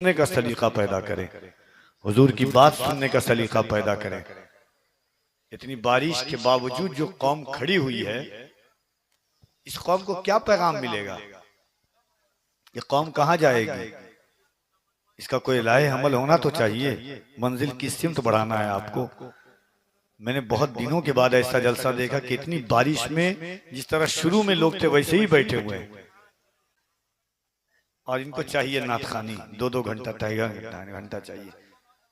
सुनने का सलीका पैदा करें, हुजूर की बात सुनने का सलीका पैदा करें। इतनी बारिश के बावजूद जो कौम खड़ी हुई है, इस कौम को क्या पैगाम मिलेगा? ये कौम कहां जाएगी? इसका कोई लाहे अमल होना तो चाहिए। मंजिल की सिमत बढ़ाना है आपको। मैंने बहुत दिनों के बाद ऐसा जलसा देखा कि इतनी बारिश में जिस तरह शुरू में लोग थे वैसे ही बैठे हुए हैं, और इनको चाहिए नातखानी, 2-2 घंटा 2.5 घंटा चाहिए।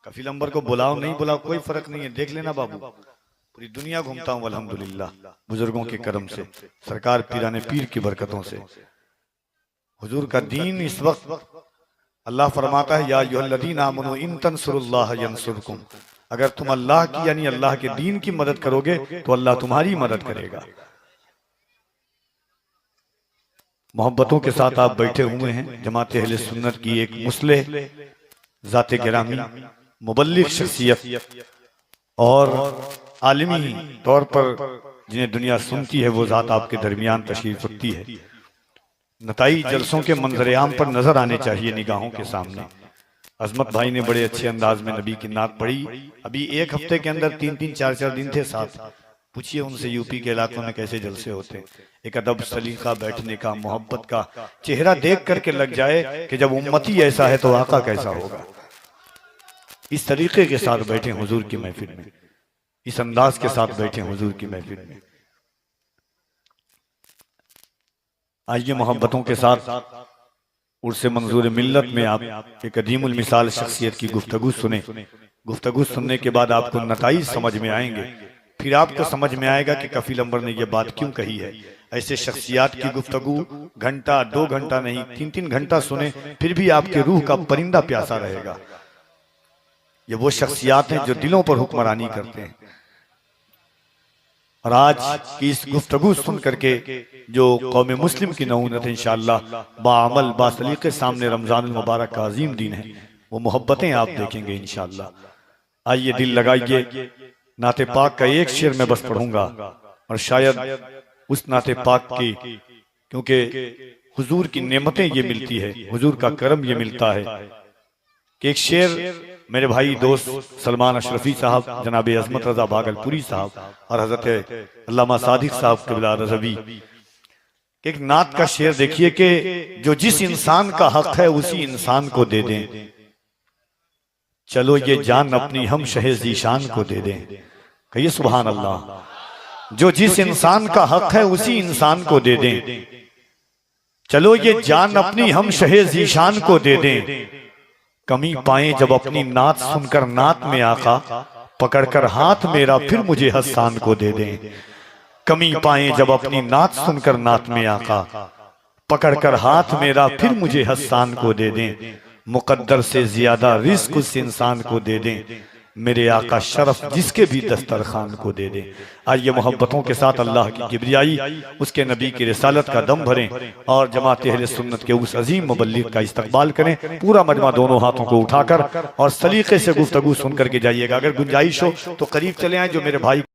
कफील अंबर को बुलाओ नहीं बुलाओ कोई फर्क नहीं है, देख लेना बाबू, पूरी दुनिया घूमता हूँ अल्हम्दुलिल्लाह, बुजुर्गों के करम से, सरकार पीराने पीर की बरकतों से। हुजूर का दीन इस वक्त अल्लाह फरमाता है, या अय्युहल्लज़ीना आमनू इन तंसुरुल्लाह यंसुरकुम, अगर तुम अल्लाह की यानी अल्लाह के दीन की मदद करोगे तो अल्लाह तुम्हारी मदद करेगा। मोहब्बतों के साथ आप बैठे हुए हैं। जमात अहले सुन्नत की एक मुस्लिह ज़ाते गिरामी, मुबल्लिग शख्सियत और आलिमी तौर पर जिन्हें दुनिया सुनती है, वो ज़ात आपके दरमियान तशरीफ रखती है। नताई जलसों के मंजर-ए-आम पर नजर आने चाहिए निगाहों के सामने। अजमत भाई ने बड़े अच्छे अंदाज में नबी की नात पढ़ी। अभी एक हफ्ते के अंदर 3-3 4-4 दिन थे साथ। पूछिए उनसे यूपी के इलाकों में कैसे जलसे होते। एक अदब सलीका, बैठने का, मोहब्बत का चेहरा देख करके लग जाए कि जब उम्मती ऐसा है तो आका कैसा होगा। इस तरीके के साथ बैठे हुजूर की महफिल में, इस अंदाज के साथ बैठे हुजूर की महफिल में। आइए मोहब्बतों के साथ उर्से मंजूर मिल्लत में आप एक अदीमुल मिसाल शख्सियत की गुफ्तगू सुने। गुफ्तगू सुनने के बाद आपको नताइज समझ में आएंगे, फिर आपको समझ में आएगा कि कफील अंबर ने यह बात क्यों कही है। ऐसे शख्सियात की गुफ्तगू घंटा 2 घंटा नहीं 3-3 घंटा सुने, फिर भी आपके रूह का परिंदा प्यासा रहेगा। ये वो शख्सियात हैं जो दिलों पर हुक्मरानी करते हैं। और आज की इस गुफ्तगू सुन करके जो कौम मुस्लिम की नऊनत है, इंशाअल्लाह बाअमल बासलीके सामने रमजानुल मुबारक का अजीम दिन है, वो मोहब्बतें आप देखेंगे इंशाअल्लाह। आइए दिल लगाइए, नाते पाक का एक शेर में बस पढ़ूंगा, और शायद उस नाते पाक की, क्योंकि हुजूर की नेमतें ये मिलती है, हुजूर का करम ये मिलता है कि एक शेर मेरे भाई दोस्त सलमान अशरफी साहब, जनाब अजमत रजा भागलपुरी साहब और हजरत अल्लामा सादिक साहब क़िबला रज़वी, एक नात का शेर देखिए कि जो जिस इंसान का हक है उसी इंसान को दे दें, चलो ये जान अपनी हम शहे ज़ीशान को दे दें। कहिए सुभान अल्लाह। जो जिस इंसान का हक है उसी इंसान को दे दें, चलो ये जान अपनी हम शहे ज़ीशान को दे दें। कमी पाए जब अपनी नात सुनकर नात में आका, पकड़कर हाथ मेरा फिर मुझे हस्सान को दे दें। कमी पाए जब अपनी नात सुनकर नात में आका, पकड़कर हाथ मेरा फिर मुझे हस्सान को दे दें। मुकद्दर से ज्यादा रिस्क उस इंसान को दे दें, मेरे आका शरफ जिसके भी दस्तरखान को दे दे। आइए मोहब्बतों के साथ अल्लाह की किबरियाई, उसके नबी की रिसालत का दम भरें और जमात अहले सुन्नत के उस अजीम मुबल्लिग का इस्तकबाल करें। पूरा मजमा दोनों हाथों को उठाकर और सलीके से गुफ्तगू सुन करके जाइएगा। अगर गुंजाइश हो तो करीब चले आए, जो मेरे भाई